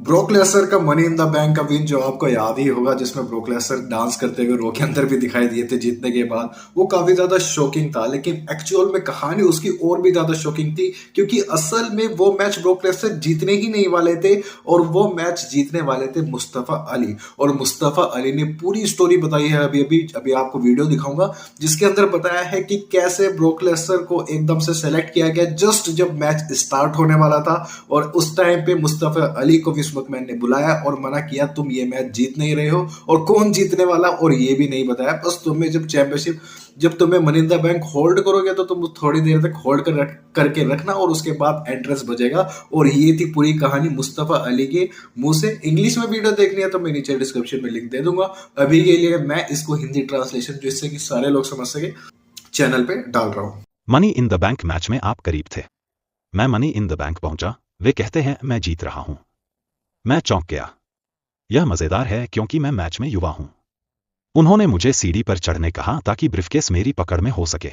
Broke Lesnar का money in the bank का win जो आपको याद ही होगा, जिसमें ब्रोक लेसनर डांस करते हुए रो के अंदर भी दिखाई दिए थे जीतने के बाद, वो काफी ज्यादा शॉकिंग था। लेकिन एक्चुअल में कहानी उसकी और भी ज्यादा शॉकिंग थी, क्योंकि असल में वो मैच ब्रोक लेसनर जीतने ही नहीं वाले थे, और वो मैच जीतने वाले थे मुस्तफा अली। और मुस्तफा अली ने पूरी स्टोरी बताई है, अभी अभी अभी आपको वीडियो दिखाऊंगा, जिसके अंदर बताया है कि कैसे ब्रोक लेसनर को एकदम से सेलेक्ट किया गया जस्ट जब मैच स्टार्ट होने वाला था। और उस टाइम पे मुस्तफा अली को विंस मैकमैन ने बुलाया और मना किया, तुम ये मैच जीत नहीं रहे हो, और कौन जीतने वाला और ये भी नहीं बताया। बस तुम्हें जब चैंपियनशिप, जब तुम्हें money in the bank hold करोगे तो तुम थोड़ी देर तक होल्ड करके रखना, और उसके बाद एंट्रेंस बजेगा। और ये थी पूरी कहानी मुस्तफा अली के मुंह से। इंग्लिश में वीडियो देखनी है तो मैं नीचे डिस्क्रिप्शन में लिंक दे दूंगा। अभी के लिए मैं इसको हिंदी ट्रांसलेशन, जिससे कि सारे लोग समझ सके, चैनल पे डाल रहा हूं। Money in the bank match में आप करीब थे। मैं मनी इन द बैंक पहुंचा, वे कहते हैं मैं जीत रहा हूं। मैं चौंक गया। यह मजेदार है क्योंकि मैं मैच में युवा हूं। उन्होंने मुझे सीढ़ी पर चढ़ने कहा ताकि ब्रीफकेस मेरी पकड़ में हो सके।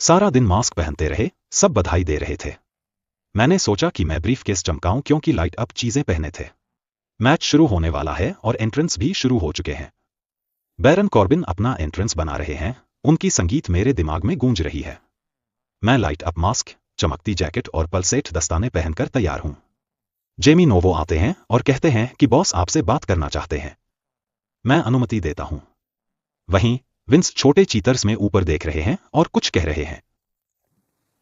सारा दिन मास्क पहनते रहे, सब बधाई दे रहे थे। मैंने सोचा कि मैं ब्रीफकेस चमकाऊं क्योंकि लाइट अप चीजें पहने थे। मैच शुरू होने वाला है और एंट्रेंस भी शुरू हो चुके हैं। बैरन कॉर्बिन अपना एंट्रेंस बना रहे हैं, उनकी संगीत मेरे दिमाग में गूंज रही है। मैं लाइट अप मास्क, चमकती जैकेट और पल्सेट दस्ताने पहनकर तैयार हूं। जेमी नोवो आते हैं और कहते हैं कि बॉस आपसे बात करना चाहते हैं। मैं अनुमति देता हूं। वहीं विंस छोटे चीतर्स में ऊपर देख रहे हैं और कुछ कह रहे हैं।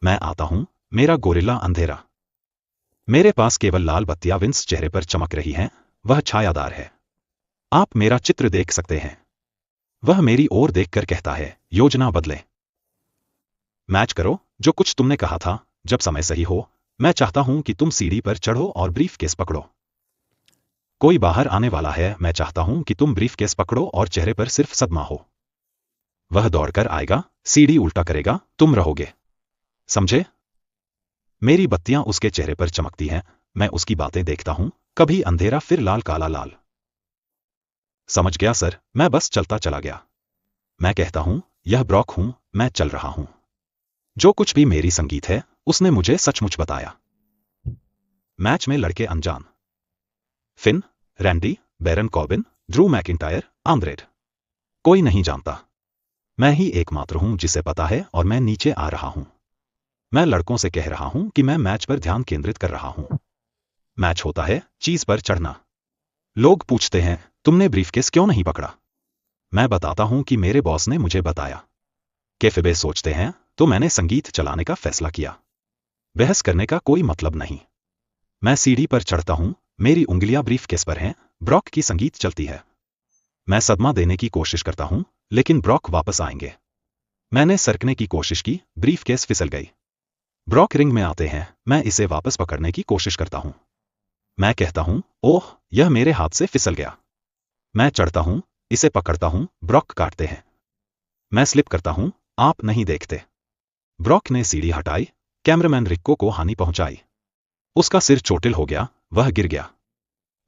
मैं आता हूं, मेरा गोरिल्ला अंधेरा। मेरे पास केवल लाल बत्तियां विंस चेहरे पर चमक रही हैं, वह छायादार है। आप मेरा चित्र देख सकते हैं। वह मेरी ओर देखकर कहता है, योजना बदले। मैच करो, जो कुछ तुमने कहा था। जब समय सही हो, मैं चाहता हूं कि तुम सीढ़ी पर चढ़ो और ब्रीफकेस पकड़ो। कोई बाहर आने वाला है, मैं चाहता हूं कि तुम ब्रीफकेस पकड़ो और चेहरे पर सिर्फ सदमा हो। वह दौड़कर आएगा, सीढ़ी उल्टा करेगा, तुम रहोगे। समझे? मेरी बत्तियां उसके चेहरे पर चमकती हैं, मैं उसकी बातें देखता हूं, कभी अंधेरा फिर लाल काला लाल। समझ गया सर, मैं बस चलता चला गया। मैं कहता हूं, यह ब्रॉक हूं, मैं चल रहा हूं। जो कुछ भी मेरी संगीत है, उसने मुझे सचमुच बताया। मैच में लड़के अनजान। Finn, Randy, Baron Corbin, Drew McIntyre, Andrade. कोई नहीं जानता। मैं ही एकमात्र हूं जिसे पता है, और मैं नीचे आ रहा हूं। मैं लड़कों से कह रहा हूं कि मैं मैच पर ध्यान केंद्रित कर रहा हूं। मैच होता है, चीज पर चढ़ना। लोग पूछते हैं, तुमने ब्रीफकेस क्यों नहीं पकड़ा? मैं बताता हूं कि मेरे बॉस ने मुझे बताया। केफेबे सोचते हैं, तो मैंने संगीत चलाने का फैसला किया। बहस करने का कोई मतलब नहीं। मैं सीढ़ी पर चढ़ता हूं, मेरी उंगलियां ब्रीफकेस पर हैं, ब्रॉक की संगीत चलती है। मैं सदमा देने की कोशिश करता हूं, लेकिन ब्रॉक वापस आएंगे। मैंने सरकने की कोशिश की, ब्रीफकेस फिसल गई। ब्रॉक रिंग में आते हैं, मैं इसे वापस पकड़ने की कोशिश करता हूं। मैं कहता हूं, ओह, यह मेरे हाथ से फिसल गया। मैं चढ़ता हूं, इसे पकड़ता हूं, ब्रॉक काटते हैं। मैं स्लिप करता हूं, आप नहीं देखते। ब्रॉक ने सीढ़ी हटाई, कैमरामैन रिक्को को हानि पहुंचाई। उसका सिर चोटिल हो गया, वह गिर गया।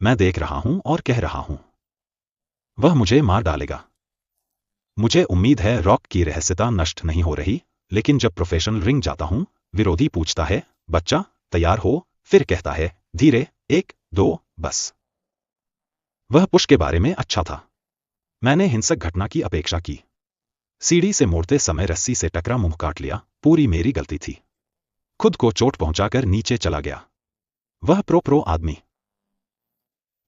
मैं देख रहा हूं और कह रहा हूं, वह मुझे मार डालेगा। मुझे उम्मीद है रॉक की रहस्यता नष्ट नहीं हो रही, लेकिन जब प्रोफेशनल रिंग जाता हूं, विरोधी पूछता है, बच्चा तैयार हो? फिर कहता है, धीरे, 1, 2, बस। वह पुश के बारे में अच्छा था। मैंने हिंसक घटना की अपेक्षा की। सीढ़ी से मोड़ते समय रस्सी से टकरा, मुंह काट लिया, पूरी मेरी गलती थी। खुद को चोट पहुंचाकर नीचे चला गया। वह प्रो आदमी।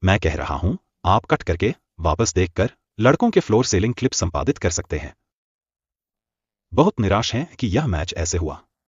मैं कह रहा हूं, आप कट करके, वापस देखकर, लड़कों के फ्लोर सेलिंग क्लिप संपादित कर सकते हैं। बहुत निराश हैं कि यह मैच ऐसे हुआ।